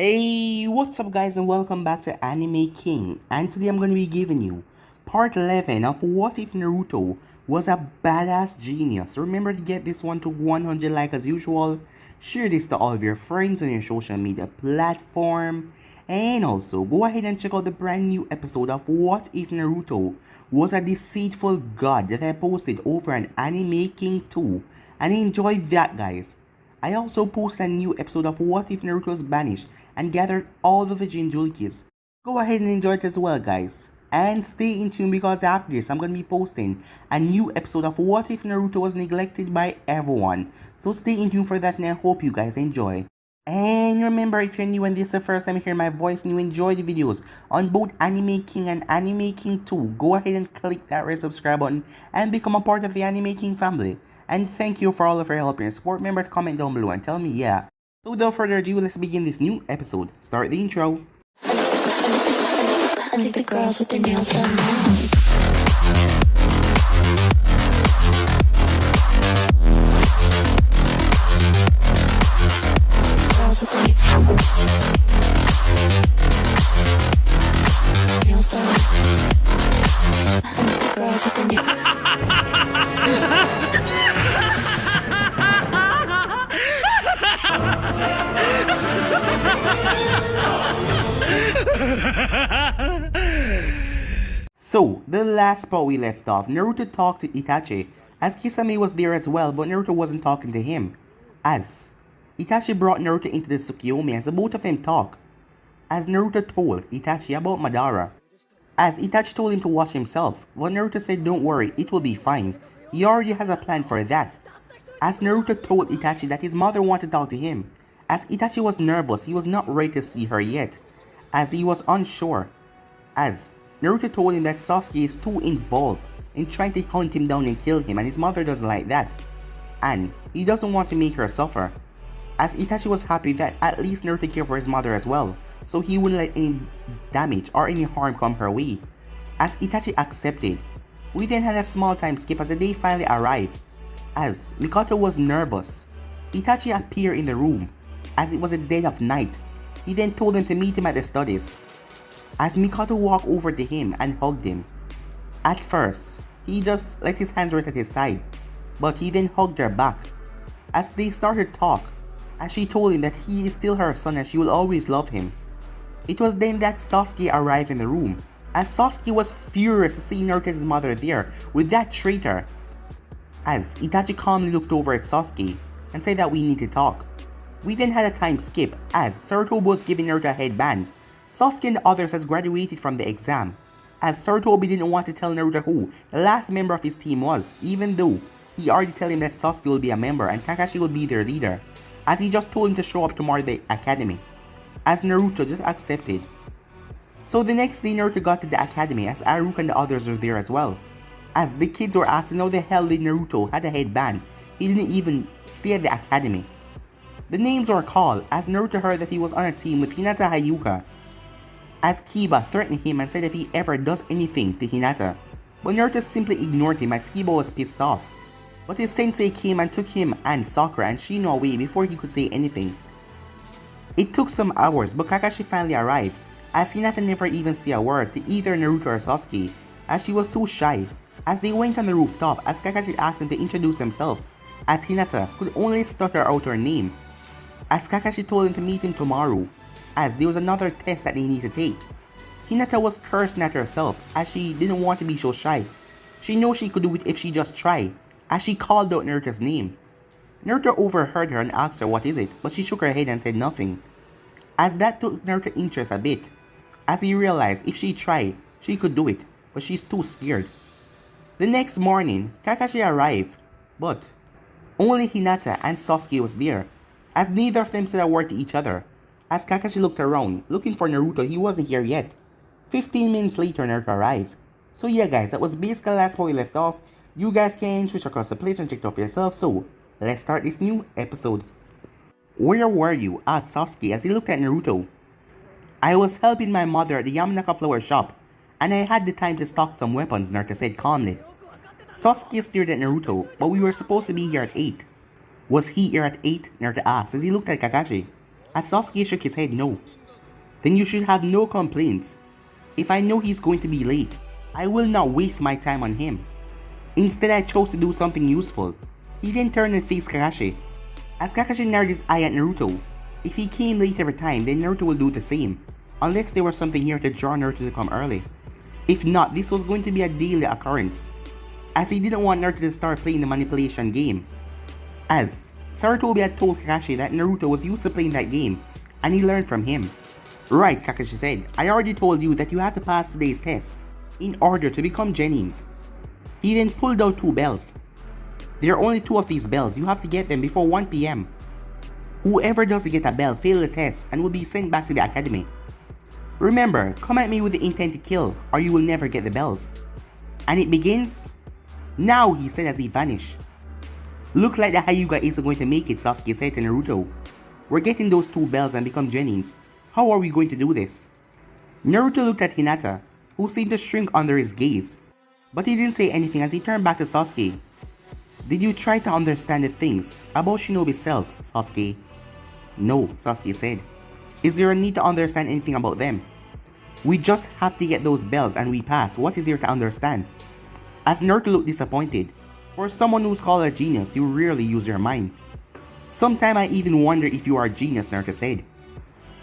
Hey, what's up guys and welcome back to Anime King, and today I'm going to be giving you part 11 of What If Naruto Was a Badass Genius. Remember to get this one to 100 likes as usual, share this to all of your friends on your social media platform, and also go ahead and check out the brand new episode of What If Naruto Was a Deceitful God that I posted over on Anime King 2, and enjoy that guys. I also posted a new episode of What If Naruto Was Banished and gathered all of the Jinchurikis. Go ahead and enjoy it as well guys. And stay in tune because after this I'm going to be posting a new episode of What If Naruto Was Neglected by Everyone. So stay in tune for that and I hope you guys enjoy. And remember, if you're new and this is the first time you hear my voice and you enjoy the videos on both Anime King and Anime King 2, go ahead and click that red subscribe button and become a part of the Anime King family. And thank you for all of your help and support. Remember to comment down below and tell me yeah. So without further ado, let's begin this new episode. Start the intro. I think the girls with their nails done now. Girls with their nails done. I think the girls with their So, the last part we left off, Naruto talked to Itachi, as Kisame was there as well, but Naruto wasn't talking to him. As Itachi brought Naruto into the Tsukiyomi as the both of them talk. As Naruto told Itachi about Madara. As Itachi told him to watch himself, but Naruto said don't worry, it will be fine. He already has a plan for that. As Naruto told Itachi that his mother wanted to talk to him. As Itachi was nervous, he was not ready to see her yet. As he was unsure. As Naruto told him that Sasuke is too involved in trying to hunt him down and kill him and his mother doesn't like that. And he doesn't want to make her suffer. As Itachi was happy that at least Naruto cared for his mother as well, so he wouldn't let any damage or any harm come her way. As Itachi accepted, we then had a small time skip as the day finally arrived. As Mikoto was nervous, Itachi appeared in the room as it was a dead of night. He then told him to meet him at the studies. As Mikoto walked over to him and hugged him. At first, he just let his hands rest at his side, but he then hugged her back. As they started talk, as she told him that he is still her son and she will always love him. It was then that Sasuke arrived in the room, as Sasuke was furious to see Naruto's mother there with that traitor. As Itachi calmly looked over at Sasuke and said that we need to talk. We then had a time skip as Sarutobi was giving Naruto a headband. Sasuke and the others has graduated from the exam, as Sarutobi didn't want to tell Naruto who the last member of his team was, even though he already told him that Sasuke will be a member and Kakashi will be their leader, as he just told him to show up tomorrow at the academy, as Naruto just accepted. So the next day Naruto got to the academy as Aruka and the others were there as well, as the kids were asking how the hell did Naruto had a headband, he didn't even stay at the academy. The names were called as Naruto heard that he was on a team with Hinata Hyuga, as Kiba threatened him and said if he ever does anything to Hinata. But Naruto simply ignored him as Kiba was pissed off. But his sensei came and took him and Sakura and Shino away before he could say anything. It took some hours but Kakashi finally arrived, as Hinata never even said a word to either Naruto or Sasuke, as she was too shy. As they went on the rooftop as Kakashi asked him to introduce himself, as Hinata could only stutter out her name. As Kakashi told him to meet him tomorrow, as there was another test that they need to take. Hinata was cursing at herself as she didn't want to be so shy. She knows she could do it if she just tried, as she called out Naruto's name. Naruto overheard her and asked her what is it, but she shook her head and said nothing. As that took Naruto's interest a bit, as he realized if she tried, she could do it, but she's too scared. The next morning, Kakashi arrived, but only Hinata and Sasuke was there, as neither of them said a word to each other. As Kakashi looked around, looking for Naruto, he wasn't here yet. 15 minutes later, Naruto arrived. So yeah guys, that was basically the last part we left off. You guys can switch across the place and check it out for yourself, so let's start this new episode. Where were you? Asked Sasuke as he looked at Naruto. I was helping my mother at the Yamanaka flower shop, and I had the time to stock some weapons, Naruto said calmly. Sasuke stared at Naruto, but we were supposed to be here at 8. Was he here at 8? Naruto asked as he looked at Kakashi. As Sasuke shook his head no. Then you should have no complaints. If I know he's going to be late, I will not waste my time on him. Instead, I chose to do something useful. He then turned and faced Kakashi. As Kakashi narrowed his eye at Naruto, if he came late every time, then Naruto will do the same, unless there was something here to draw Naruto to come early. If not, this was going to be a daily occurrence, as he didn't want Naruto to start playing the manipulation game. As Sarutobi had told Kakashi that Naruto was used to playing that game, and he learned from him. Right, Kakashi said, I already told you that you have to pass today's test in order to become Genins. He then pulled out 2 bells. There are only 2 of these bells, you have to get them before 1 PM. Whoever doesn't get a bell failed the test and will be sent back to the academy. Remember, come at me with the intent to kill or you will never get the bells. And it begins now, he said as he vanished. Look like the Hyuga isn't going to make it, Sasuke said to Naruto. We're getting those 2 bells and become Genins. How are we going to do this? Naruto looked at Hinata, who seemed to shrink under his gaze. But he didn't say anything as he turned back to Sasuke. Did you try to understand the things about shinobi cells, Sasuke? No, Sasuke said. Is there a need to understand anything about them? We just have to get those bells and we pass. What is there to understand? As Naruto looked disappointed. For someone who's called a genius, you rarely use your mind. Sometimes I even wonder if you are a genius, Naruto said.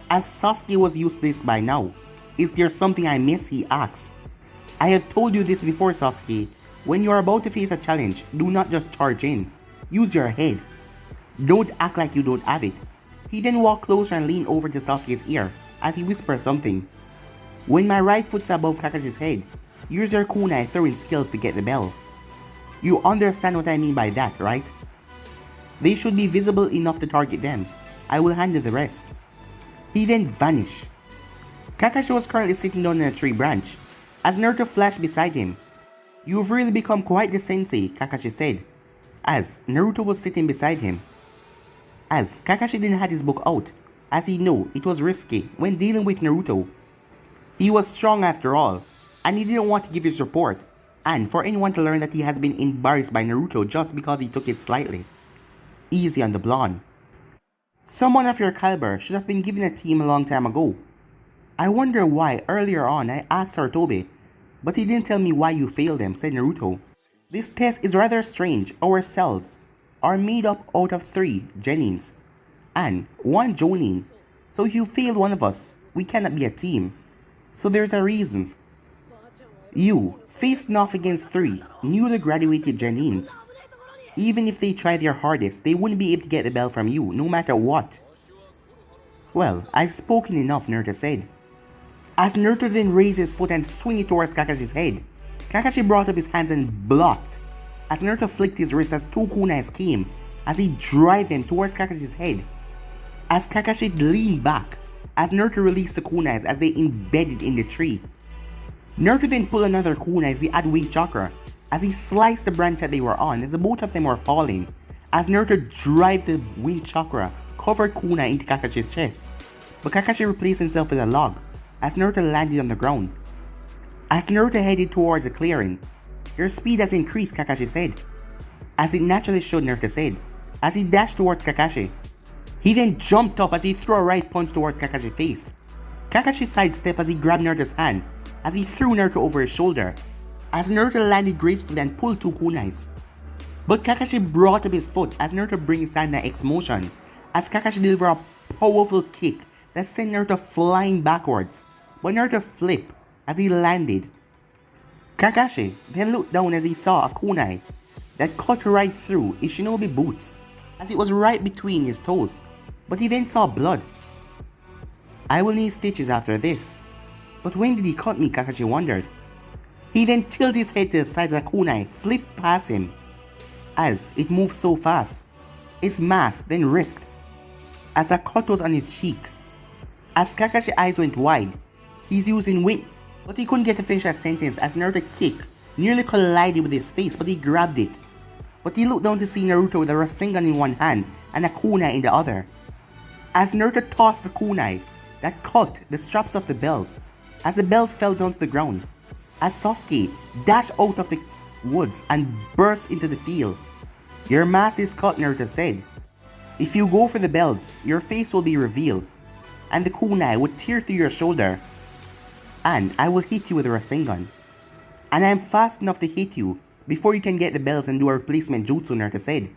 As Sasuke was used to this by now. Is there something I miss, he asked. I have told you this before, Sasuke. When you are about to face a challenge, do not just charge in. Use your head. Don't act like you don't have it. He then walked closer and leaned over to Sasuke's ear as he whispered something. When my right foot's above Kakashi's head, use your kunai throwing skills to get the bell. You understand what I mean by that, right? They should be visible enough to target them. I will handle the rest. He then vanished. Kakashi was currently sitting down in a tree branch as Naruto flashed beside him. You've really become quite the sensei, Kakashi said, as Naruto was sitting beside him. As Kakashi didn't have his book out, as he knew it was risky when dealing with Naruto. He was strong after all, and he didn't want to give his report, and for anyone to learn that he has been embarrassed by Naruto just because he took it slightly. Easy on the blonde. Someone of your caliber should have been given a team a long time ago. I wonder why earlier on I asked Sarutobi, but he didn't tell me why you failed them, said Naruto. This test is rather strange. Our cells are made up out of 3 Genins and 1 Jonin. So if you fail one of us, we cannot be a team. So there's a reason. You faced off against 3 newly graduated Genins. Even if they try their hardest, they wouldn't be able to get the bell from you, no matter what. Well, I've spoken enough, Naruto said. As Naruto then raised his foot and swung it towards Kakashi's head, Kakashi brought up his hands and blocked. As Naruto flicked his wrist as 2 kunais came, as he drove them towards Kakashi's head. As Kakashi leaned back, as Naruto released the kunais as they embedded in the tree. Naruto then pulled another kunai as he had wing chakra, as he sliced the branch that they were on as the both of them were falling. As Naruto drove the wing chakra covered kunai into Kakashi's chest, but Kakashi replaced himself with a log, as Naruto landed on the ground. As Naruto headed towards the clearing, your speed has increased, Kakashi said. As it naturally should, Naruto said, as he dashed towards Kakashi. He then jumped up as he threw a right punch towards Kakashi's face. Kakashi sidestepped as he grabbed Naruto's hand, as he threw Naruto over his shoulder, as Naruto landed gracefully and pulled 2 kunais. But Kakashi brought up his foot as Naruto brings Sandaime X motion, as Kakashi delivered a powerful kick that sent Naruto flying backwards, but Naruto flipped as he landed. Kakashi then looked down as he saw a kunai that cut right through his shinobi boots, as it was right between his toes, but he then saw blood. I will need stitches after this. But when did he cut me, Kakashi wondered. He then tilted his head to the side as a kunai flipped past him, as it moved so fast. His mask then ripped, as a cut was on his cheek. As Kakashi's eyes went wide, he's using wind, but he couldn't get to finish a sentence as Naruto's kick nearly collided with his face, but he grabbed it. But he looked down to see Naruto with a Rasengan in one hand and a kunai in the other. As Naruto tossed the kunai that cut the straps of the bells, as the bells fell down to the ground, as Sasuke dashed out of the woods and burst into the field. Your mask is cut, Naruto said. If you go for the bells, your face will be revealed, and the kunai would tear through your shoulder, and I will hit you with a Rasengan. And I am fast enough to hit you before you can get the bells and do a replacement jutsu, Naruto said.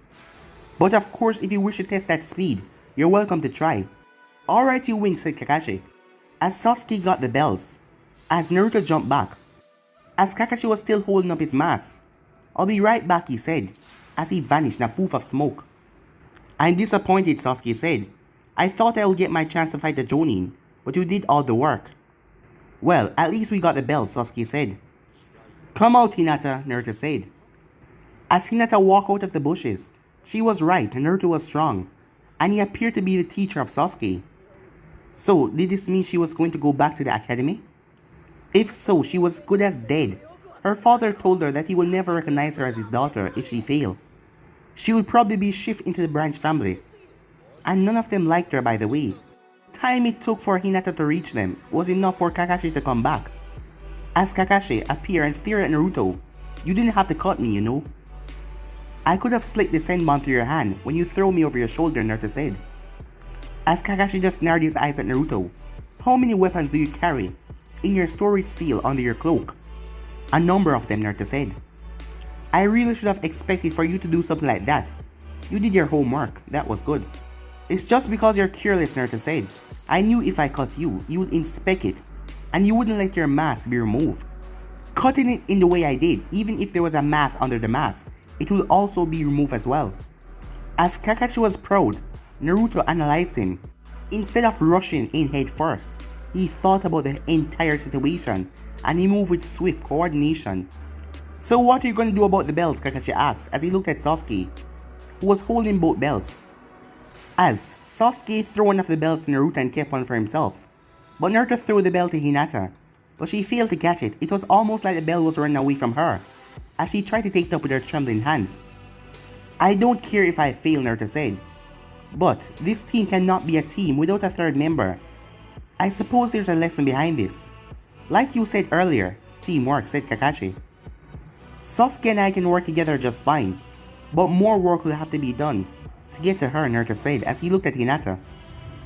But of course, if you wish to test that speed, you're welcome to try. Alright you win, said Kakashi. As Sasuke got the bells, as Naruto jumped back, as Kakashi was still holding up his mask. I'll be right back, he said, as he vanished in a poof of smoke. I'm disappointed, Sasuke said. I thought I would get my chance to fight the Jonin, but you did all the work. Well, at least we got the bells, Sasuke said. Come out, Hinata, Naruto said. As Hinata walked out of the bushes, she was right, Naruto was strong, and he appeared to be the teacher of Sasuke. So, did this mean she was going to go back to the academy? If so, she was good as dead. Her father told her that he would never recognize her as his daughter if she failed. She would probably be shifted into the Branch family. And none of them liked her, by the way. The time it took for Hinata to reach them was enough for Kakashi to come back. As Kakashi appeared and stared at Naruto, you didn't have to cut me, you know. I could have slipped the Senbon through your hand when you throw me over your shoulder, Naruto said. As Kakashi just narrowed his eyes at Naruto, how many weapons do you carry in your storage seal under your cloak? A number of them, Naruto said. I really should have expected for you to do something like that. You did your homework, that was good. It's just because you're careless, Naruto said. I knew if I cut you, you would inspect it, and you wouldn't let your mask be removed. Cutting it in the way I did, even if there was a mask under the mask, it will also be removed as well. As Kakashi was proud, Naruto analyzed him. Instead of rushing in head first, he thought about the entire situation and he moved with swift coordination. So what are you going to do about the bells, Kakashi asked as he looked at Sasuke, who was holding both bells. As Sasuke threw one of the bells to Naruto and kept one for himself. But Naruto threw the bell to Hinata, but she failed to catch it. It was almost like the bell was running away from her, as she tried to take it up with her trembling hands. I don't care if I fail, Naruto said. But this team cannot be a team without a third member. I suppose there's a lesson behind this. Like you said earlier, teamwork, said Kakashi. Sasuke and I can work together just fine, but more work will have to be done to get to her, Naruto said as he looked at Hinata.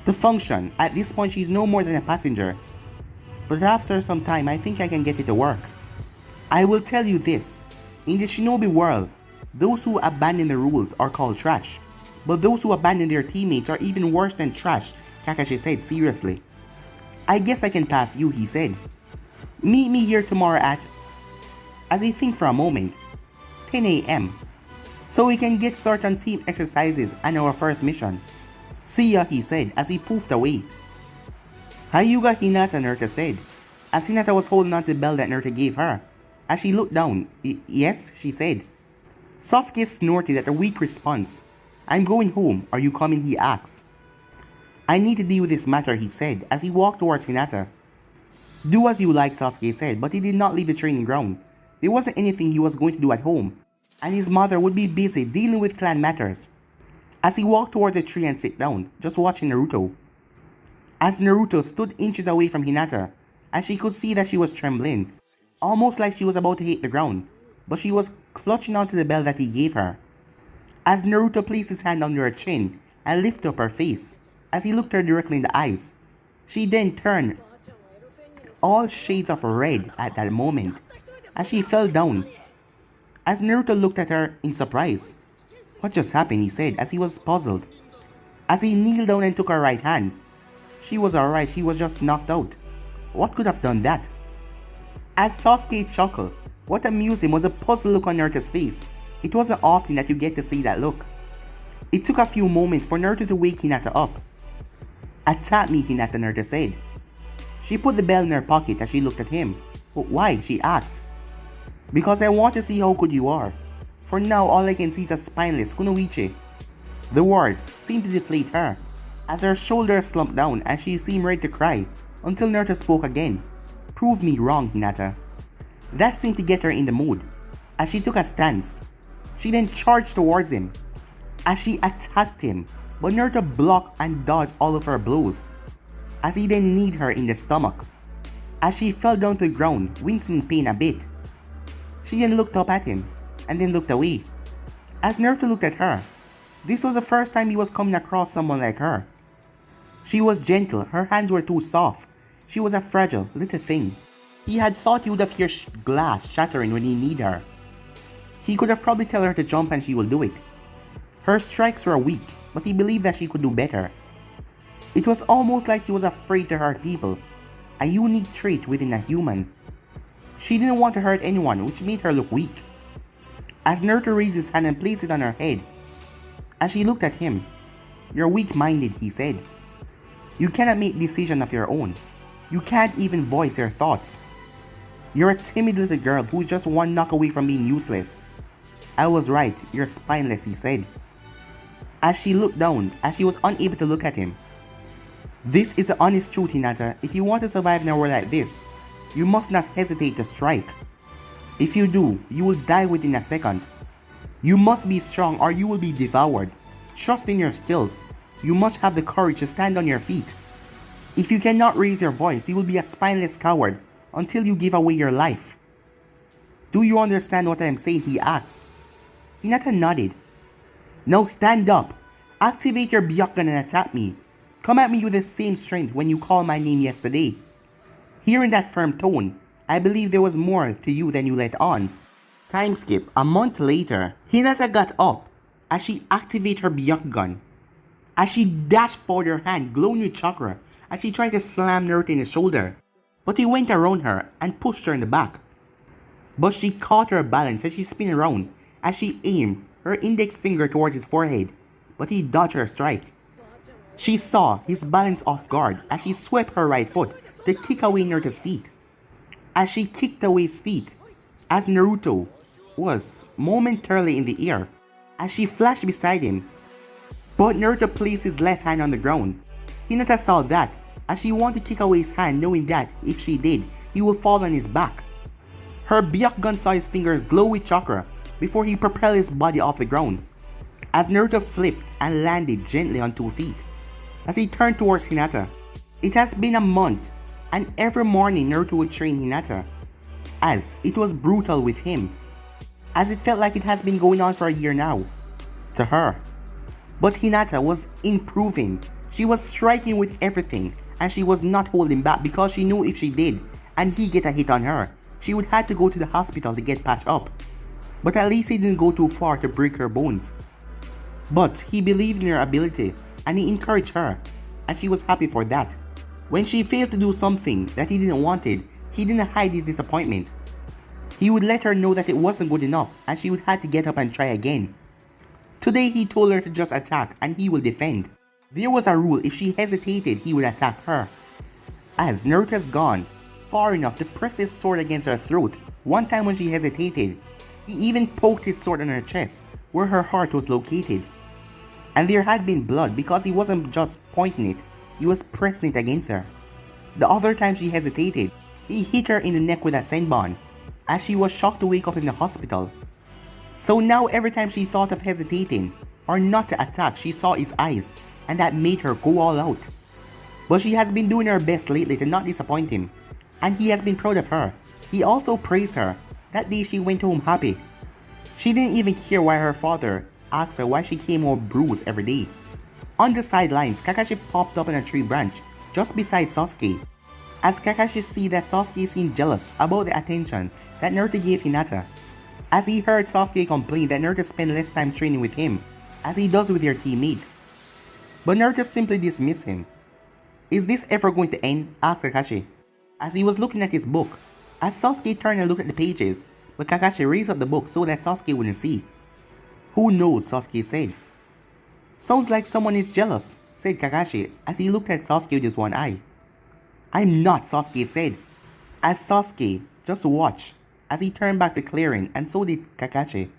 To function, at this point she's no more than a passenger. But after some time, I think I can get it to work. I will tell you this, in the shinobi world, those who abandon the rules are called trash. But those who abandon their teammates are even worse than trash, Kakashi said seriously. I guess I can pass you, he said. Meet me here tomorrow at, as he think for a moment, 10 AM. So we can get started on team exercises and our first mission. See ya, he said as he poofed away. Hyuga Hinata, Naruto said, as Hinata was holding on to the bell that Naruto gave her. As she looked down, yes, she said. Sasuke snorted at a weak response. I'm going home, are you coming, he asked. I need to deal with this matter, he said as he walked towards Hinata. Do as you like, Sasuke said, but he did not leave the training ground. There wasn't anything he was going to do at home, and his mother would be busy dealing with clan matters. As he walked towards the tree and sat down, just watching Naruto. As Naruto stood inches away from Hinata, and she could see that she was trembling, almost like she was about to hit the ground, but she was clutching onto the bell that he gave her. As Naruto placed his hand under her chin and lifted up her face, as he looked her directly in the eyes, she then turned all shades of red at that moment, as she fell down. As Naruto looked at her in surprise. What just happened, he said as he was puzzled. As he kneeled down and took her right hand. She was alright, she was just knocked out. What could have done that? As Sasuke chuckled, what amused him was a puzzled look on Naruto's face. It wasn't often that you get to see that look. It took a few moments for Naruto to wake Hinata up. Attack me, Hinata, Naruto said. She put the bell in her pocket as she looked at him. But why, she asked. Because I want to see how good you are. For now, all I can see is a spineless kunoichi. The words seemed to deflate her, as her shoulders slumped down and she seemed ready to cry, until Naruto spoke again. Prove me wrong, Hinata. That seemed to get her in the mood, as she took a stance. She then charged towards him, as she attacked him, but Naruto blocked and dodged all of her blows, as he then kneed her in the stomach. As she fell down to the ground, wincing in pain a bit. She then looked up at him, and then looked away. As Naruto looked at her, This was the first time he was coming across someone like her. She was gentle, her hands were too soft. She was a fragile little thing. He had thought he would have heard glass shattering when he needed her. He could have probably told her to jump and she will do it. Her strikes were weak, but he believed that she could do better. It was almost like he was afraid to hurt people, a unique trait within a human. She didn't want to hurt anyone, which made her look weak. As Naruto raised his hand and placed it on her head, as she looked at him, "You're weak-minded," he said. "You cannot make decisions of your own. You can't even voice your thoughts. You're a timid little girl who's just one knock away from being useless." "I was right, you're spineless," he said. As she looked down, as she was unable to look at him. "This is the honest truth, Hinata. If you want to survive in a world like this, you must not hesitate to strike. If you do, you will die within a second. You must be strong or you will be devoured. Trust in your skills. You must have the courage to stand on your feet. If you cannot raise your voice, you will be a spineless coward until you give away your life." "Do you understand what I am saying?" he asked. Hinata nodded. "Now stand up. Activate your Byakugan and attack me. Come at me with the same strength when you called my name yesterday." Hearing that firm tone, I believe there was more to you than you let on. Time skip. A month later, Hinata got up as she activated her Byakugan. As she dashed forward her hand, glowing with chakra, as she tried to slam Naruto in the shoulder. But he went around her and pushed her in the back. But she caught her balance as she spun around, as she aimed her index finger towards his forehead, but he dodged her strike. She saw his balance off guard as she swept her right foot to kick away Naruto's feet. As she kicked away his feet, as Naruto was momentarily in the air, as she flashed beside him, but Naruto placed his left hand on the ground. Hinata saw that as she wanted to kick away his hand, knowing that if she did, he would fall on his back. Her Byakugan saw his fingers glow with chakra before he propelled his body off the ground. As Naruto flipped and landed gently on 2 feet, as he turned towards Hinata. It has been a month, and every morning Naruto would train Hinata, as it was brutal with him, as it felt like it has been going on for a year now, to her. But Hinata was improving. She was striking with everything, and she was not holding back because she knew if she did, and he get a hit on her, she would have to go to the hospital to get patched up. But at least he didn't go too far to break her bones. But he believed in her ability, and he encouraged her, and she was happy for that. When she failed to do something that he didn't wanted, he didn't hide his disappointment. He would let her know that it wasn't good enough, and she would have to get up and try again. Today he told her to just attack and he will defend. There was a rule: if she hesitated, he would attack her. As Naruto's gone far enough to press his sword against her throat, one time when she hesitated, he even poked his sword on her chest, where her heart was located. And there had been blood because he wasn't just pointing it, he was pressing it against her. The other time she hesitated, he hit her in the neck with a senbon, as she was shocked to wake up in the hospital. So now every time she thought of hesitating or not to attack, she saw his eyes, and that made her go all out. But she has been doing her best lately to not disappoint him, and he has been proud of her. He also praised her. That day she went home happy. She didn't even care why her father asked her why she came home bruised every day. On the sidelines, Kakashi popped up on a tree branch just beside Sasuke. As Kakashi see that Sasuke seemed jealous about the attention that Naruto gave Hinata, as he heard Sasuke complain that Naruto spent less time training with him, as he does with your teammate. But Naruto simply dismissed him. "Is this ever going to end?" asked Kakashi, as he was looking at his book, as Sasuke turned and looked at the pages, but Kakashi raised up the book so that Sasuke wouldn't see. "Who knows?" Sasuke said. "Sounds like someone is jealous," said Kakashi, as he looked at Sasuke with his one eye. "I'm not," Sasuke said, as Sasuke just watched as he turned back to clearing, and so did Kakashi.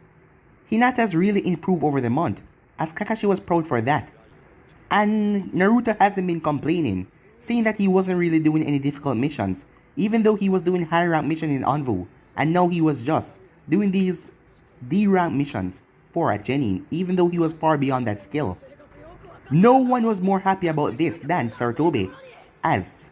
Hinata's really improved over the month, as Kakashi was proud for that. And Naruto hasn't been complaining, saying that he wasn't really doing any difficult missions, even though he was doing high rank missions in Anvu, and now he was just doing these D rank missions for a genin, even though he was far beyond that skill. No one was more happy about this than Sarutobi, as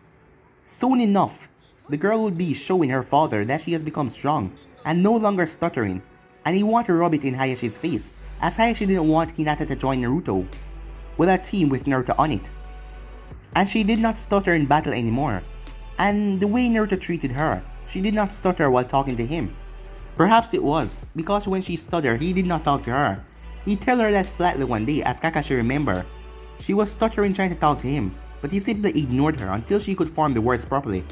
soon enough the girl would be showing her father that she has become strong and no longer stuttering, and he wanted to rub it in Hayashi's face, as Hayashi didn't want Hinata to join Naruto with a team with Naruto on it. And she did not stutter in battle anymore, and the way Naruto treated her, she did not stutter while talking to him. Perhaps it was because when she stuttered, he did not talk to her. He told her that flatly one day, as Kakashi remembered. She was stuttering trying to talk to him, but he simply ignored her until she could form the words properly.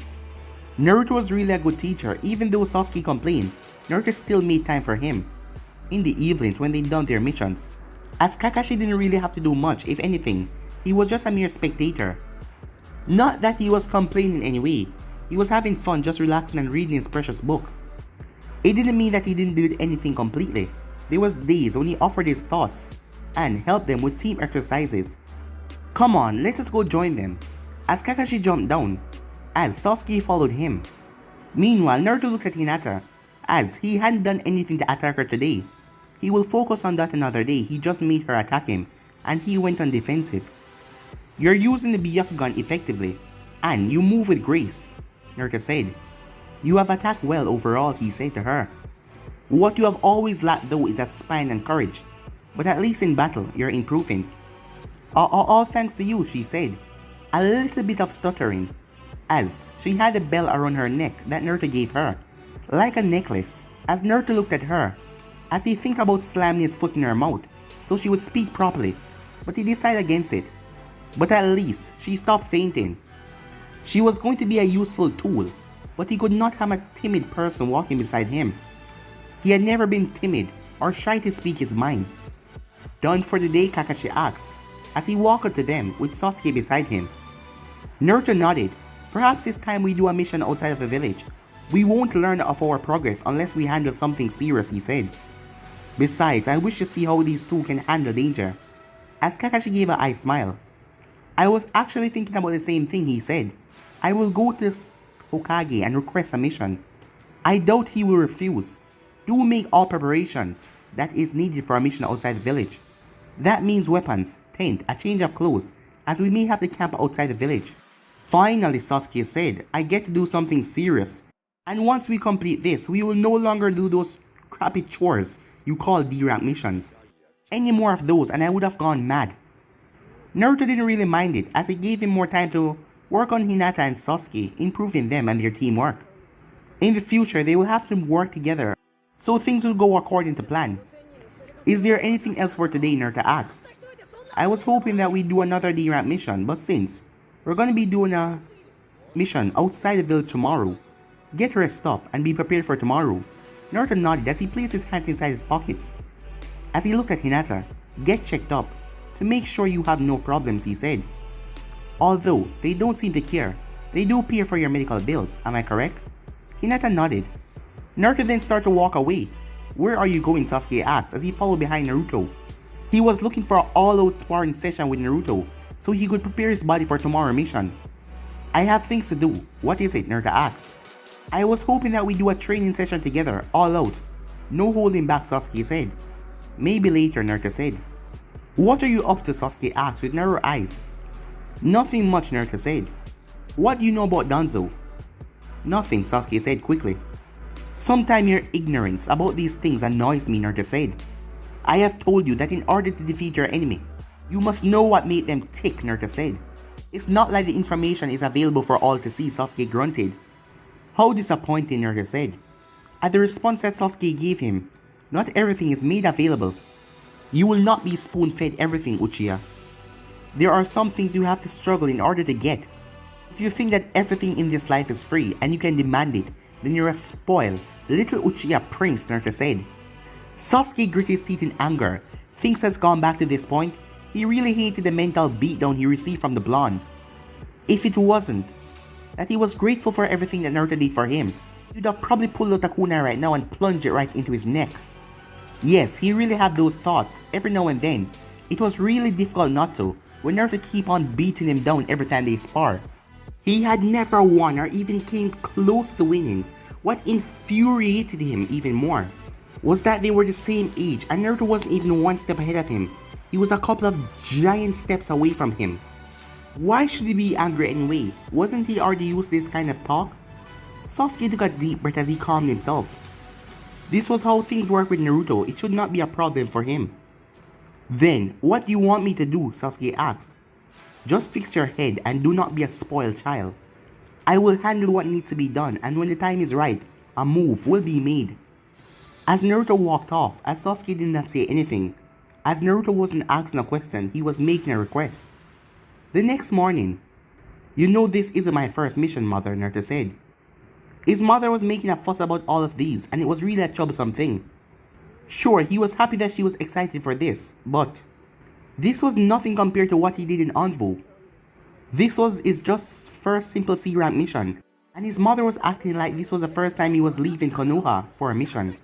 Naruto was really a good teacher. Even though Sasuke complained, Naruto still made time for him in the evenings when they done their missions. As Kakashi didn't really have to do much, if anything, he was just a mere spectator. Not that he was complaining anyway, he was having fun just relaxing and reading his precious book. It didn't mean that he didn't do anything completely. There was days when he offered his thoughts and helped them with team exercises. Come on, let us go join them. As Kakashi jumped down, as Sasuke followed him. Meanwhile, Naruto looked at Hinata, as he hadn't done anything to attack her today. He will focus on that another day. He just made her attack him, and he went on defensive. You're using the Byakugan effectively, and you move with grace, Naruto said. You have attacked well overall, he said to her. What you have always lacked though is a spine and courage, but at least in battle, you're improving. All thanks to you, she said, a little bit of stuttering, as she had a bell around her neck that Naruto gave her, like a necklace. As Naruto looked at her, as he think about slamming his foot in her mouth, so she would speak properly, but he decided against it. But at least, she stopped fainting. She was going to be a useful tool, but he could not have a timid person walking beside him. He had never been timid or shy to speak his mind. Done for the day, Kakashi asked, as he walked up to them with Sasuke beside him. Naruto nodded. Perhaps it's time we do a mission outside of the village. We won't learn of our progress unless we handle something serious, he said. Besides, I wish to see how these two can handle danger. As Kakashi gave an eye smile. I was actually thinking about the same thing, he said. I will go to Hokage and request a mission. I doubt he will refuse. Do make all preparations that is needed for a mission outside the village. That means weapons, tent, a change of clothes, as we may have to camp outside the village. Finally, Sasuke said, I get to do something serious. And once we complete this, we will no longer do those crappy chores you call D-rank missions. Any more of those and I would have gone mad. Naruto didn't really mind it, as it gave him more time to work on Hinata and Sasuke, improving them and their teamwork. In the future, they will have to work together, so things will go according to plan. Is there anything else for today, Naruto asked. I was hoping that we'd do another D-rank mission, but since we're gonna be doing a mission outside the village tomorrow, get rest up and be prepared for tomorrow. Naruto nodded as he placed his hands inside his pockets. As he looked at Hinata, get checked up to make sure you have no problems, he said. Although they don't seem to care, they do pay for your medical bills, am I correct? Hinata nodded. Naruto then started to walk away. Where are you going, Sasuke asked as he followed behind Naruto. He was looking for an all-out sparring session with Naruto so he could prepare his body for tomorrow's mission. I have things to do. What is it? Naruto asked. I was hoping that we do a training session together, all out. No holding back, Sasuke said. Maybe later, Naruto said. What are you up to? Sasuke asked with narrow eyes. Nothing much, Naruto said. What do you know about Danzo? Nothing, Sasuke said quickly. Sometimes your ignorance about these things annoys me, Naruto said. I have told you that in order to defeat your enemy, you must know what made them tick, Naruto said. It's not like the information is available for all to see, Sasuke grunted. How disappointing, Naruto said. At the response that Sasuke gave him, not everything is made available. You will not be spoon-fed everything, Uchiha. There are some things you have to struggle in order to get. If you think that everything in this life is free and you can demand it, then you're a spoiled little Uchiha prince, Naruto said. Sasuke gritted his teeth in anger. Things has gone back to this point. He really hated the mental beatdown he received from the blonde. If it wasn't that he was grateful for everything that Naruto did for him, he'd have probably pulled out a kunai right now and plunged it right into his neck. Yes, he really had those thoughts every now and then. It was really difficult not to when Naruto keep on beating him down every time they spar. He had never won or even came close to winning. What infuriated him even more was that they were the same age and Naruto wasn't even one step ahead of him. He was a couple of giant steps away from him. Why should he be angry anyway? Wasn't he already used to this kind of talk? Sasuke took a deep breath as he calmed himself. This was how things work with Naruto. It should not be a problem for him. Then, what do you want me to do? Sasuke asks. Just fix your head and do not be a spoiled child. I will handle what needs to be done, and when the time is right, a move will be made. As Naruto walked off, as Sasuke did not say anything, as Naruto wasn't asking a question, he was making a request. The next morning, you know this isn't my first mission, mother, Naruto said. His mother was making a fuss about all of these, and it was really a troublesome thing. Sure, he was happy that she was excited for this, but this was nothing compared to what he did in Anvu. This was his just first simple C-rank mission, and his mother was acting like this was the first time he was leaving Konoha for a mission.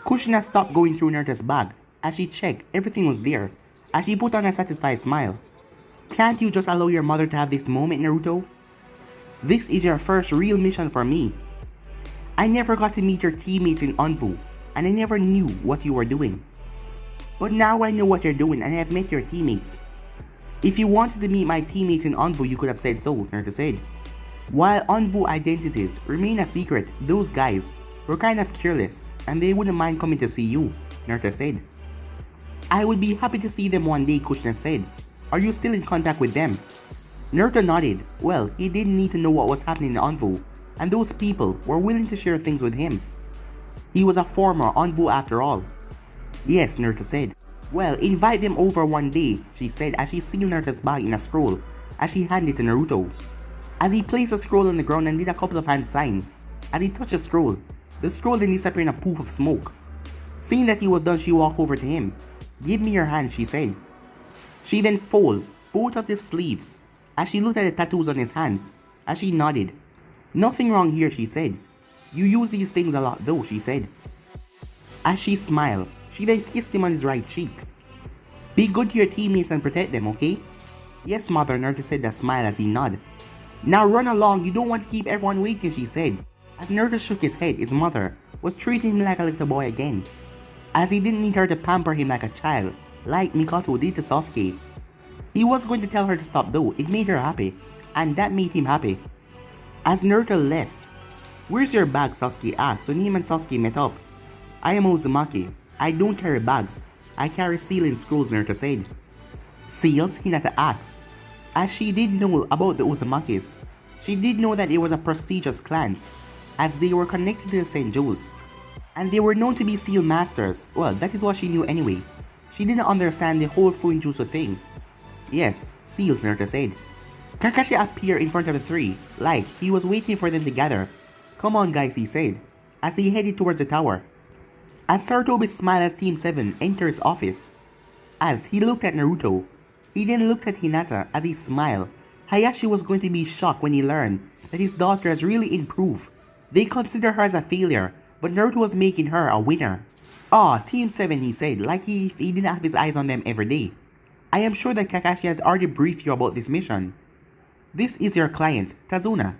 Kushina stopped going through Naruto's bag. As she checked, everything was there, as she put on a satisfied smile. Can't you just allow your mother to have this moment, Naruto? This is your first real mission for me. I never got to meet your teammates in Anvu, and I never knew what you were doing. But now I know what you're doing and I have met your teammates. If you wanted to meet my teammates in Anvu, you could have said so, Naruto said. While Anvu identities remain a secret, those guys were kind of careless and they wouldn't mind coming to see you, Naruto said. I would be happy to see them one day, Kushina said. Are you still in contact with them? Naruto nodded. Well, he didn't need to know what was happening in Anvu, and those people were willing to share things with him. He was a former Anvu after all. Yes, Naruto said. Well, invite them over one day, she said as she sealed Naruto's bag in a scroll as she handed it to Naruto. As he placed the scroll on the ground and did a couple of hand signs, as he touched the scroll then disappeared in a poof of smoke. Seeing that he was done, she walked over to him. Give me your hand, she said. She then folded both of his sleeves as she looked at the tattoos on his hands, as she nodded. Nothing wrong here, she said. You use these things a lot though, she said. As she smiled, she then kissed him on his right cheek. Be good to your teammates and protect them, okay? Yes, mother, Naruto said that smile as he nodded. Now run along, you don't want to keep everyone waiting, she said. As Naruto shook his head, his mother was treating him like a little boy again. As he didn't need her to pamper him like a child, like Mikoto did to Sasuke. He was going to tell her to stop though, it made her happy, and that made him happy. As Naruto left, where's your bag, Sasuke asked when him and Sasuke met up. I am Uzumaki. I don't carry bags. I carry sealing scrolls, Naruto said. Seals? Hinata asked. As she did know about the Uzumakis, she did know that it was a prestigious clan, as they were connected to the Senjus. And they were known to be seal masters. Well, that is what she knew anyway. She didn't understand the whole Fuinjutsu thing. Yes, seals, Naruto said. Kakashi appeared in front of the three, like he was waiting for them to gather. Come on guys, he said, as they headed towards the tower. As Sarutobi smiled as Team 7 entered his office. As he looked at Naruto, he then looked at Hinata as he smiled. Hayashi was going to be shocked when he learned that his daughter has really improved. They consider her as a failure, but Naruto was making her a winner. Ah, Team 7, he said, like he didn't have his eyes on them every day. I am sure that Kakashi has already briefed you about this mission. This is your client, Tazuna.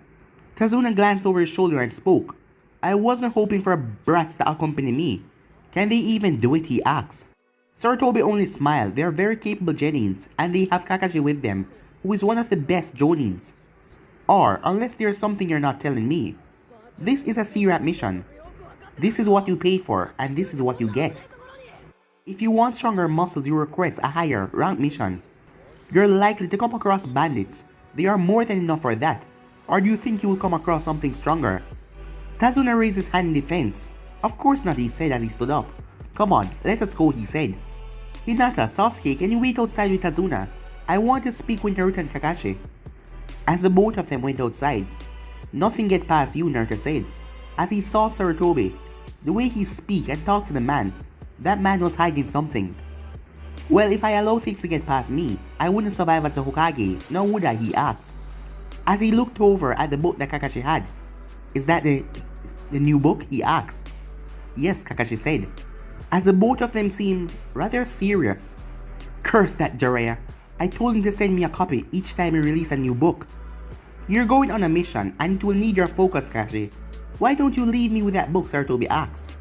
Tazuna glanced over his shoulder and spoke. I wasn't hoping for brats to accompany me. Can they even do it, he asked. Sarutobi only smiled. They are very capable Genins, and they have Kakashi with them, who is one of the best Jonins. Or, unless there's something you're not telling me. This is a C-Rap mission. This is what you pay for, and this is what you get. If you want stronger muscles, you request a higher rank mission. You're likely to come across bandits. They are more than enough for that. Or do you think you will come across something stronger? Tazuna raised his hand in defense. Of course not, he said as he stood up. Come on, let us go, he said. Hinata, Sasuke, can you wait outside with Tazuna? I want to speak with Naruto and Kakashi. As the both of them went outside, nothing get past you, Naruto said. As he saw Sarutobi, the way he speak and talk to the man, that man was hiding something. Well, if I allow things to get past me, I wouldn't survive as a Hokage, nor would I, he asked. As he looked over at the book that Kakashi had. Is that the new book, he asked. Yes, Kakashi said. As the both of them seemed rather serious. Curse that Jiraiya. I told him to send me a copy each time he released a new book. You're going on a mission and it will need your focus, Kakashi. Why don't you leave me with that book, Sarutobi asked.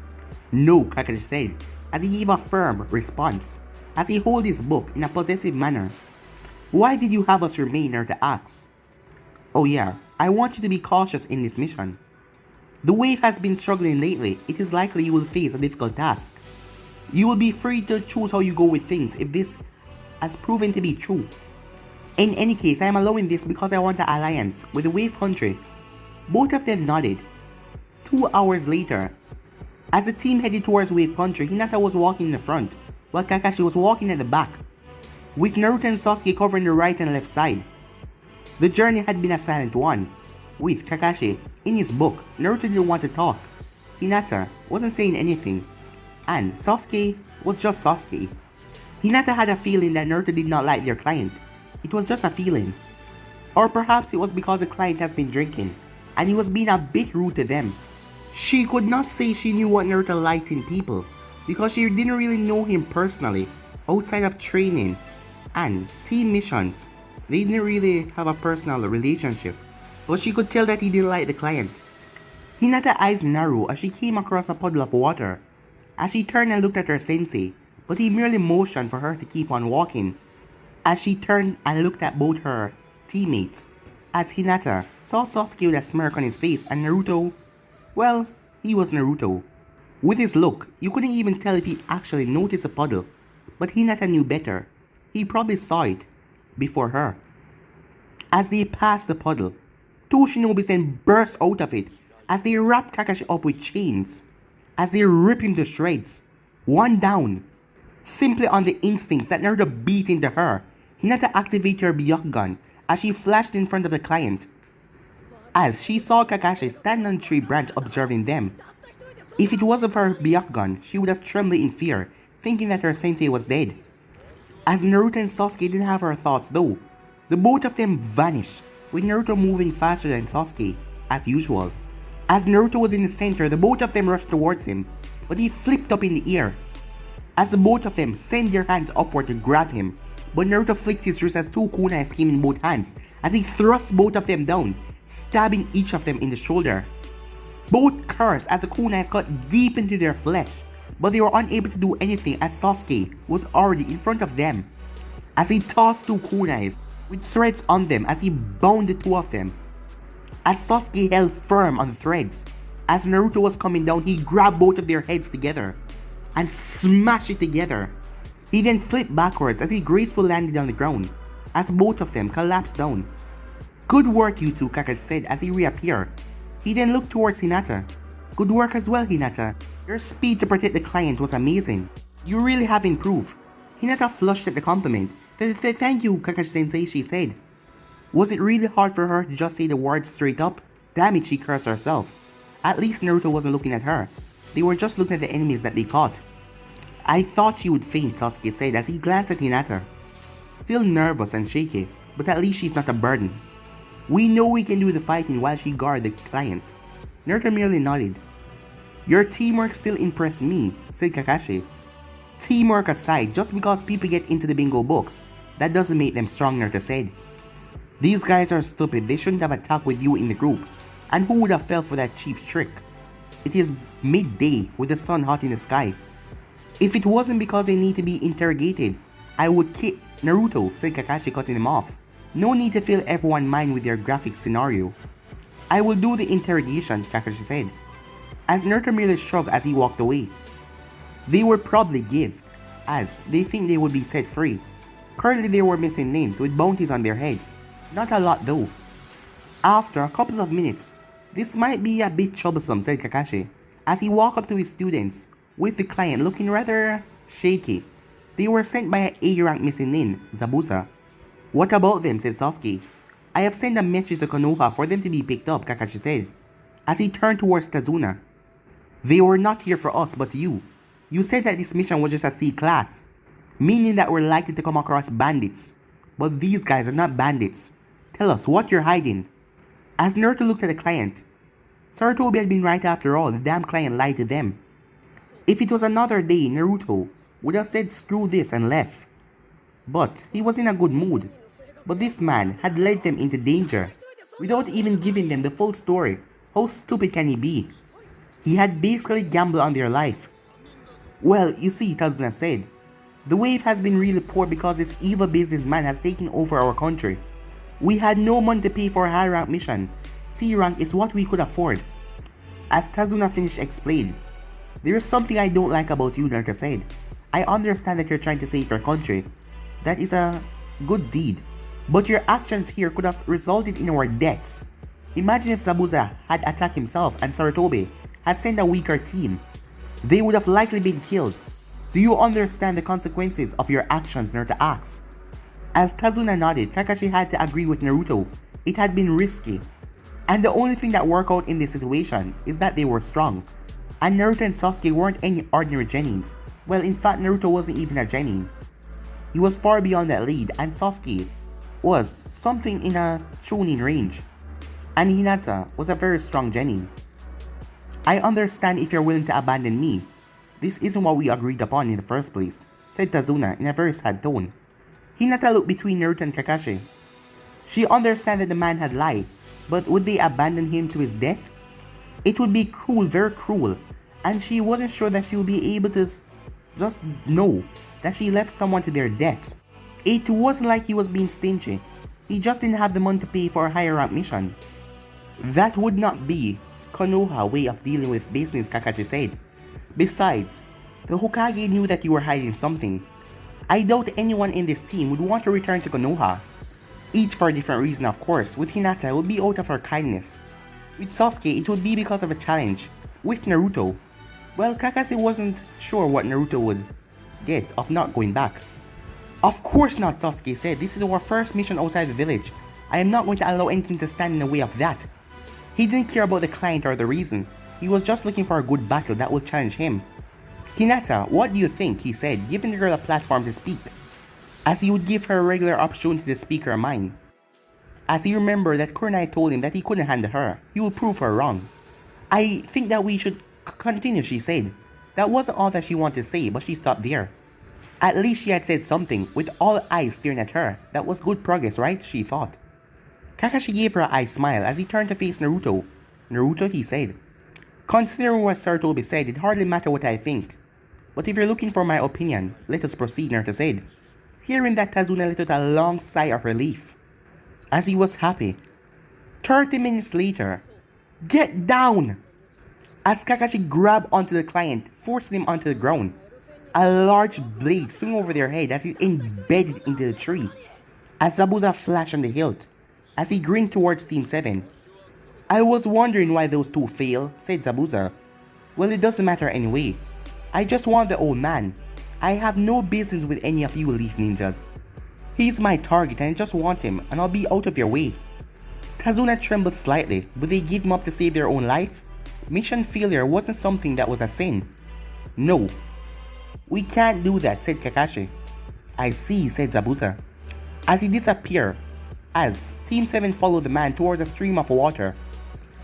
No, Kakashi said, as he gave a firm response, as he held his book in a possessive manner. Why did you have us remain, Naruto asked. Oh yeah, I want you to be cautious in this mission. The wave has been struggling lately. It is likely you will face a difficult task. You will be free to choose how you go with things if this has proven to be true. In any case, I am allowing this because I want an alliance with the wave country. Both of them nodded. 2 hours later, as the team headed towards wave country, Hinata was walking in the front, while Kakashi was walking at the back, with Naruto and Sasuke covering the right and left side. The journey had been a silent one, with Kakashi in his book. Naruto didn't want to talk. Hinata wasn't saying anything, and Sasuke was just Sasuke. Hinata had a feeling that Naruto did not like their client. It was just a feeling. Or perhaps it was because the client has been drinking, and he was being a bit rude to them. She could not say she knew what Naruto liked in people, because she didn't really know him personally, outside of training and team missions. They didn't really have a personal relationship, but she could tell that he didn't like the client. Hinata eyes Naru as she came across a puddle of water, as she turned and looked at her sensei, but he merely motioned for her to keep on walking. As she turned and looked at both her teammates, as Hinata saw Sasuke with a smirk on his face and Naruto, well, he was Naruto. With his look, you couldn't even tell if he actually noticed a puddle, but Hinata knew better. He probably saw it before her. As they passed the puddle, 2 shinobis then burst out of it as they wrapped Kakashi up with chains, as they rip him to shreds, one down. Simply on the instincts that Naruto beat into her, Hinata activated her Byakugan as she flashed in front of the client, as she saw Kakashi stand on a tree branch observing them. If it wasn't for her Byakugan, she would have trembled in fear, thinking that her sensei was dead. As Naruto and Sasuke didn't have her thoughts though, the both of them vanished, with Naruto moving faster than Sasuke, as usual. As Naruto was in the center, the both of them rushed towards him, but he flipped up in the air, as the both of them sent their hands upward to grab him, but Naruto flicked his wrist as 2 kunais came in both hands, as he thrust both of them down, stabbing each of them in the shoulder. Both cursed as the kunais got deep into their flesh, but they were unable to do anything as Sasuke was already in front of them, as he tossed 2 kunais with threads on them as he bound the 2 of them. As Sasuke held firm on the threads, as Naruto was coming down, he grabbed both of their heads together and smashed it together. He then flipped backwards as he gracefully landed on the ground, as both of them collapsed down. "Good work, you two," Kakashi said as he reappeared. He then looked towards Hinata. "Good work as well, Hinata. Your speed to protect the client was amazing. You really have improved." Hinata flushed at the compliment. Thank you, Kakashi-sensei," she said. Was it really hard for her to just say the words straight up? Damn it, she cursed herself. At least Naruto wasn't looking at her. They were just looking at the enemies that they caught. "I thought she would faint," Sasuke said as he glanced at Hinata. Still nervous and shaky, but at least she's not a burden. "We know we can do the fighting while she guards the client." Naruto merely nodded. "Your teamwork still impressed me," said Kakashi. "Teamwork aside, just because people get into the bingo books, that doesn't make them strong," Naruto said. "These guys are stupid. They shouldn't have attacked with you in the group. And who would have fell for that cheap trick? It is midday with the sun hot in the sky. If it wasn't because they need to be interrogated, I would kick Naruto," said Kakashi, cutting him off. "No need to fill everyone's mind with your graphic scenario." "I will do the interrogation," Kakashi said, as Naruto merely shrugged as he walked away. They would probably give, as they think they would be set free. Currently they were missing names with bounties on their heads. Not a lot though. After a couple of minutes, "This might be a bit troublesome," said Kakashi, as he walked up to his students, with the client looking rather shaky. They were sent by an A-rank missing nin, Zabuza. "What about them?" said Sasuke. "I have sent a message to Konoha for them to be picked up," Kakashi said, as he turned towards Tazuna. "They were not here for us but you. You said that this mission was just a C-class, meaning that we're likely to come across bandits. But these guys are not bandits. Tell us what you're hiding." As Naruto looked at the client, Sarutobi had been right after all. The damn client lied to them. If it was another day, Naruto would have said screw this and left. But he was in a good mood. But this man had led them into danger without even giving them the full story. How stupid can he be? He had basically gambled on their life. "Well, you see," Tazuna said, "the wave has been really poor because this evil businessman has taken over our country. We had no money to pay for a high rank mission. C rank is what we could afford." As Tazuna finished explained, "There is something I don't like about you," Naruto said. "I understand that you're trying to save your country. That is a good deed. But your actions here could have resulted in our deaths. Imagine if Zabuza had attacked himself and Sarutobi had sent a weaker team. They would have likely been killed. Do you understand the consequences of your actions?" Naruto asked. As Tazuna nodded, Kakashi had to agree with Naruto. It had been risky. And the only thing that worked out in this situation is that they were strong. And Naruto and Sasuke weren't any ordinary genins. Well, in fact, Naruto wasn't even a genin. He was far beyond that lead, and Sasuke was something in a Chunin range. And Hinata was a very strong genin. "I understand if you're willing to abandon me. This isn't what we agreed upon in the first place," said Tazuna in a very sad tone. Hinata looked between Naruto and Kakashi. She understood that the man had lied, but would they abandon him to his death? It would be cruel, very cruel, and she wasn't sure that she would be able to just know that she left someone to their death. It wasn't like he was being stingy. He just didn't have the money to pay for a higher rank mission. That would not be Konoha way of dealing with business, Kakashi said. Besides, the Hokage knew that you were hiding something. I doubt anyone in this team would want to return to Konoha. Each for a different reason, of course. With Hinata, it would be out of her kindness. With Sasuke, it would be because of a challenge. With Naruto, well, Kakashi wasn't sure what Naruto would get of not going back. "Of course not," Sasuke said. "This is our first mission outside the village. I am not going to allow anything to stand in the way of that." He didn't care about the client or the reason. He was just looking for a good battle that would challenge him. "Hinata, what do you think?" he said, giving the girl a platform to speak, as he would give her a regular opportunity to speak her mind. As he remembered that Kurenai told him that he couldn't handle her, he would prove her wrong. "I think that we should continue," she said. That wasn't all that she wanted to say, but she stopped there. At least she had said something, with all eyes staring at her. That was good progress, right? She thought. Kakashi gave her an eye smile as he turned to face Naruto. "Naruto," he said. "Considering what Sarutobi said, it hardly matters what I think. But if you're looking for my opinion, let us proceed," Naruto said. Hearing that, Tazuna let out a long sigh of relief, as he was happy. 30 minutes later, "Get down!" As Kakashi grabbed onto the client, forcing him onto the ground. A large blade swung over their head as it embedded into the tree. As Zabuza flashed on the hilt, as he grinned towards Team 7. "I was wondering why those two failed," said Zabuza. "Well, it doesn't matter anyway. I just want the old man. I have no business with any of you leaf ninjas. He's my target and I just want him, and I'll be out of your way." Tazuna trembled slightly. Would they give him up to save their own life? Mission failure wasn't something that was a sin. "No. We can't do that," said Kakashi. "I see," said Zabuza, as he disappeared, as Team 7 followed the man towards a stream of water.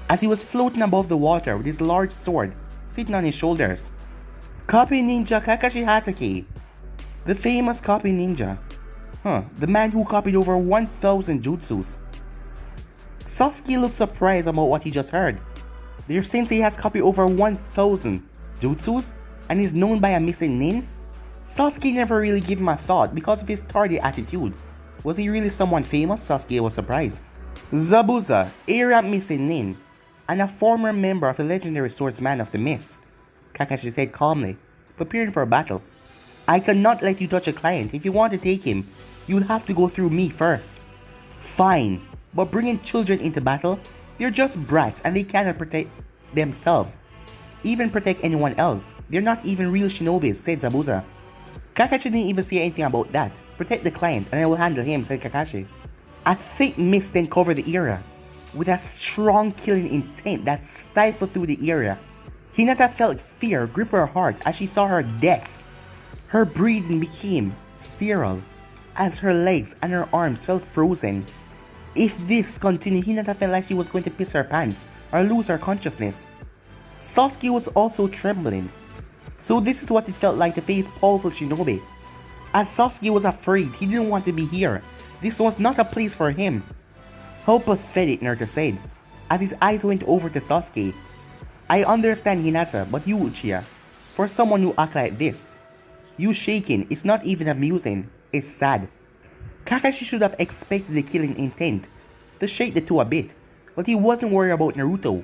As he was floating above the water with his large sword sitting on his shoulders. Copy Ninja Kakashi Hatake. The famous copy ninja. The man who copied over 1,000 jutsus. Sasuke looked surprised about what he just heard. Their sensei has copied over 1,000 jutsus and is known by a missing nin? Sasuke never really gave him a thought because of his tardy attitude. Was he really someone famous? Sasuke was surprised. Zabuza, a missing nin, and a former member of the legendary swordsman of the mist, Kakashi said calmly, preparing for a battle. "I cannot let you touch a client. If you want to take him, you'll have to go through me first." "Fine, but bringing children into battle? They're just brats and they cannot protect themselves. Even protect anyone else. They're not even real shinobis," said Zabuza. Kakashi didn't even say anything about that. "Protect the client and I will handle him," said Kakashi. A thick mist then covered the area, with a strong killing intent that stifled through the area. Hinata felt fear grip her heart as she saw her death. Her breathing became sterile as her legs and her arms felt frozen. If this continued, Hinata felt like she was going to piss her pants or lose her consciousness. Sasuke was also trembling. So this is what it felt like to face powerful shinobi. As Sasuke was afraid, he didn't want to be here. This was not a place for him. "How pathetic," Naruto said, as his eyes went over to Sasuke. "I understand Hinata, but you, Uchiha, for someone who act like this, you shaking, it's not even amusing, it's sad." Kakashi should have expected the killing intent to shake the two a bit, but he wasn't worried about Naruto.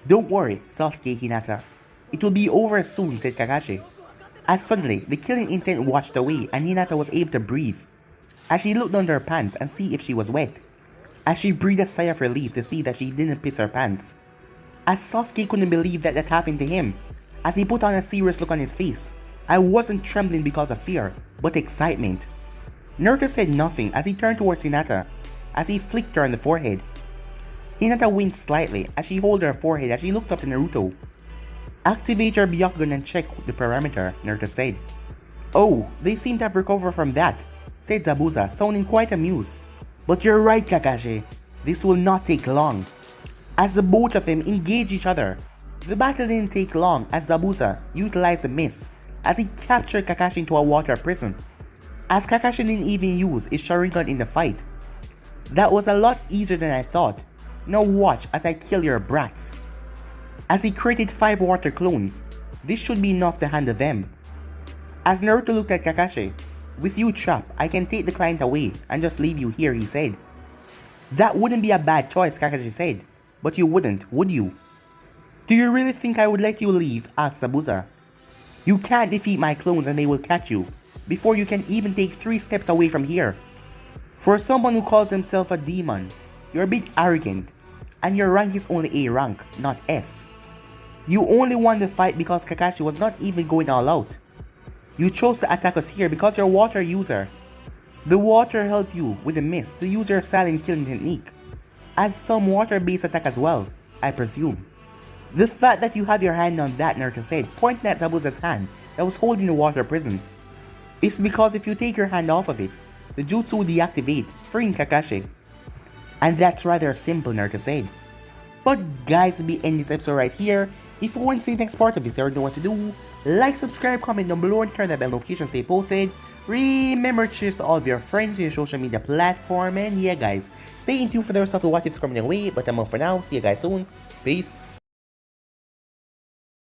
Don't worry, Sasuke Hinata. It will be over soon, said Kakashi. As suddenly, the killing intent washed away and Hinata was able to breathe. As she looked under her pants and see if she was wet. As she breathed a sigh of relief to see that she didn't piss her pants. As Sasuke couldn't believe that happened to him. As he put on a serious look on his face. I wasn't trembling because of fear, but excitement. Naruto said nothing as he turned towards Hinata, as he flicked her on the forehead. Hinata winced slightly as she held her forehead as she looked up to Naruto. Activate your Byakugan and check the parameter, Naruto said. Oh, they seem to have recovered from that, said Zabuza, sounding quite amused. But you're right, Kakashi. This will not take long. As the both of them engaged each other, the battle didn't take long as Zabuza utilized the mist as he captured Kakashi into a water prison. As Kakashi didn't even use his Sharingan in the fight. That was a lot easier than I thought. Now watch as I kill your brats. As he created 5 water clones, this should be enough to handle them. As Naruto looked at Kakashi, with you trapped, I can take the client away and just leave you here, he said. That wouldn't be a bad choice, Kakashi said. But you wouldn't, would you? Do you really think I would let you leave? Asked Zabuza. You can't defeat my clones and they will catch you, before you can even take 3 steps away from here. For someone who calls himself a demon, you're a bit arrogant, and your rank is only A rank, not S. You only won the fight because Kakashi was not even going all out. You chose to attack us here because you're a water user. The water helped you with the mist to use your silent killing technique, as some water-based attack as well, I presume. The fact that you have your hand on that, Naruto said, pointing at Zabuza's hand that was holding the water prison, is because if you take your hand off of it, the jutsu will deactivate, freeing Kakashi. And that's rather simple, Naruto said. But guys, we'll be ending this episode right here. If you want to see the next part of this, you already know what to do. Like, subscribe, comment down below, and turn that bell notification to stay posted. Remember to share to all of your friends on your social media platform. And yeah guys, stay tuned for the rest of the what ifs coming your way. But I'm out for now. See you guys soon. Peace.